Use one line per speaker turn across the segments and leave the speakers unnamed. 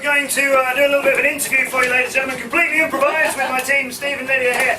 going to do a little bit of an interview for you, ladies and gentlemen, completely improvised with my team, Steve and Lydia here.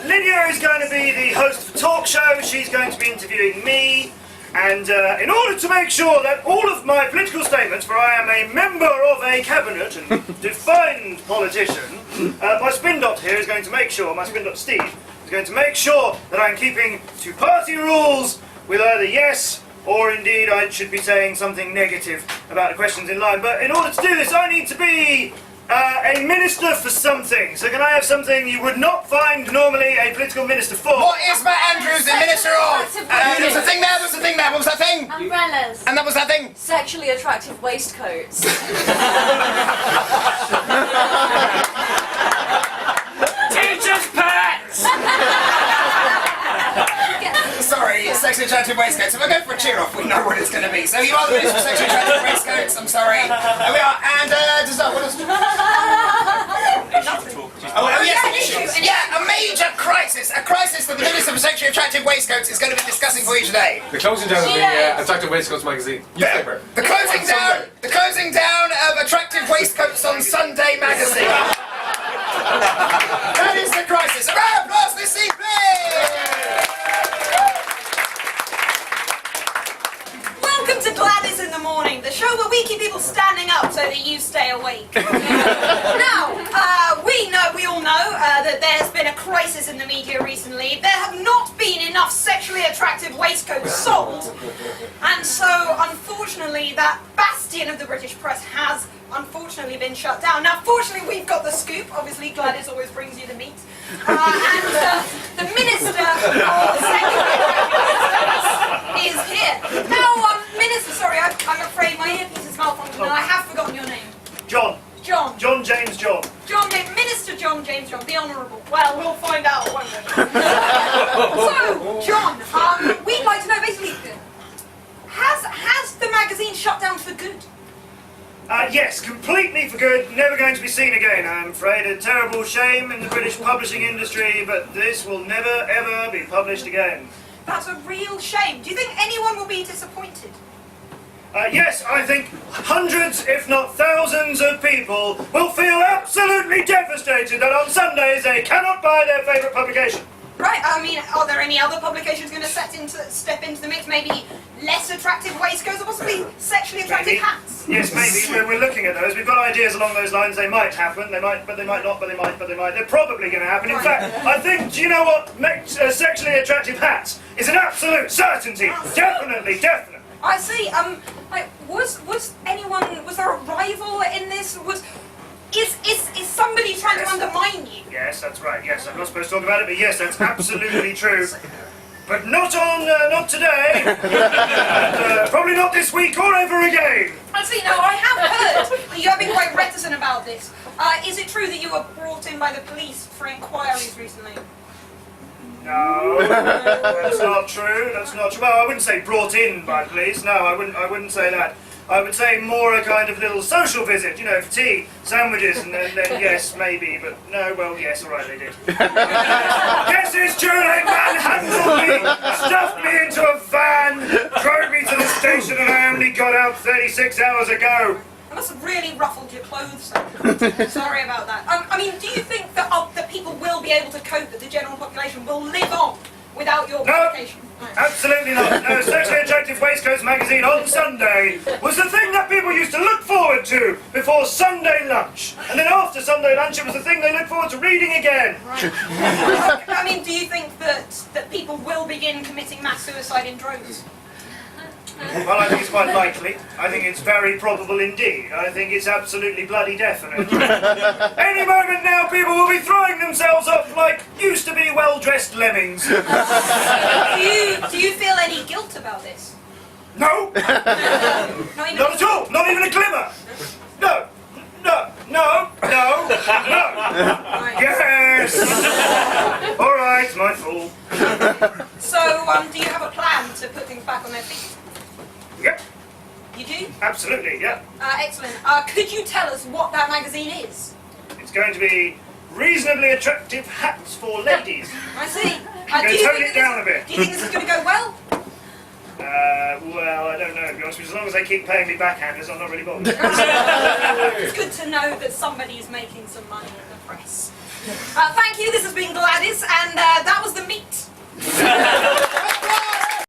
Lydia is going to be the host of a talk show. She's going to be interviewing me. And in order to make sure that all of my political statements, for I am a member of a cabinet and defined politician, my spin doctor here is going to make sure, my spin doctor Steve, is going to make sure that I'm keeping to party rules with either yes or indeed I should be saying something negative about the questions in line. But in order to do this, I need to be a minister for something. So can I have something you would not find normally a political minister for?
What is Matt Andrews the minister of? There was a thing there, there was a thing there. What was that thing?
Umbrellas.
And that was that thing?
Sexually attractive waistcoats.
Teacher's pets!
Sorry, sexually attractive waistcoats. If I go for a cheer-off, we know what it's going to be. So you are the minister for sexually attractive waistcoats. I'm sorry. There we are. And just what else? Oh yes, issues. Yeah, a major crisis. A crisis that the minister for sexually attractive waistcoats is going to be discussing for you today.
The closing down of the Attractive Waistcoats magazine. Newspaper.
The closing down of Attractive Waistcoats on Sunday magazine. That is the crisis. A round of applause this evening.
Welcome to Gladys in the Morning, the show where we keep people standing up so that you stay awake. Now, we all know that there's been a crisis in the media recently. There have not been enough sexually attractive waistcoats sold, and so unfortunately that bastion of the British press has unfortunately been shut down. Now, fortunately, we've got the scoop. Obviously, Gladys always brings you the meat. And the Minister of Sexually Attractive is here. Now, Minister, sorry, I'm afraid my earpiece is malfunctioning and I have forgotten your name.
John.
John.
John James John.
Minister John James John, the Honourable. Well, we'll find out, won't we? So, John, we'd like to know, basically, has the magazine shut down for good?
Yes, completely for good, never going to be seen again, I'm afraid. A terrible shame in the British publishing industry, but this will never, ever be published again.
That's a real shame. Do you think anyone will be disappointed?
Yes, I think hundreds, if not thousands of people will feel absolutely devastated that on Sundays they cannot buy their favourite publication.
Right, I mean, are there any other publications going to step into the mix? Maybe less attractive waistcoats or possibly sexually attractive hats?
Yes, maybe. We're looking at those. We've got ideas along those lines. They might happen. They might, but they might not. But they might. But they might. They're probably going to happen. In fact, I think. Do you know what? Sexually attractive hats is an absolute certainty. Definitely.
I see. Was there a rival in this? Is somebody trying to undermine you?
Yes, that's right. Yes, I'm not supposed to talk about it, but yes, that's absolutely true. But not today. And, probably not this week or ever again.
I see. Now, I have heard that you have been quite reticent about this. Is it true that you were brought in by the police for inquiries recently?
No, that's not true. That's not true. Well, I wouldn't say brought in by the police. No, I wouldn't say that. I would say more a kind of little social visit, you know, for tea, sandwiches, and then yes, maybe, but no, well, yes, all right, they did. Yes, it's true, they manhandled me, stuffed me into a van, drove me to the station, and I only got out 36 hours ago.
I must have really ruffled your clothes. Sorry about that. I mean, do you think that people will be able to cope, that the general population will live on without your publication?
No, absolutely not. No, Sexually Attractive Waistcoats magazine on Sunday was the thing that people used to look forward to before Sunday lunch. And then after Sunday lunch, it was the thing they looked forward to reading again.
Right. I mean, do you think that people will begin committing mass suicide in droves?
Well, I think it's quite likely. I think it's very probable indeed. I think it's absolutely bloody definite. Any moment now, people will be throwing themselves off like used to be well-dressed lemmings.
Do you feel any guilt about this?
No! Not at all! Not even a glimmer! No! Yes! Alright, my fault.
So, do you have a plan to put things back on their feet?
Yep.
You do?
Absolutely, yeah.
Excellent. Could you tell us what that magazine is?
It's going to be reasonably attractive hats for ladies.
I see.
Tone it down a bit.
Do you think this is going to go well?
Well, I don't know, to be honest with you. As long as they keep paying me backhanders, I'm not really bothered.
It's good to know that somebody is making some money in the press. Thank you, this has been Gladys, and that was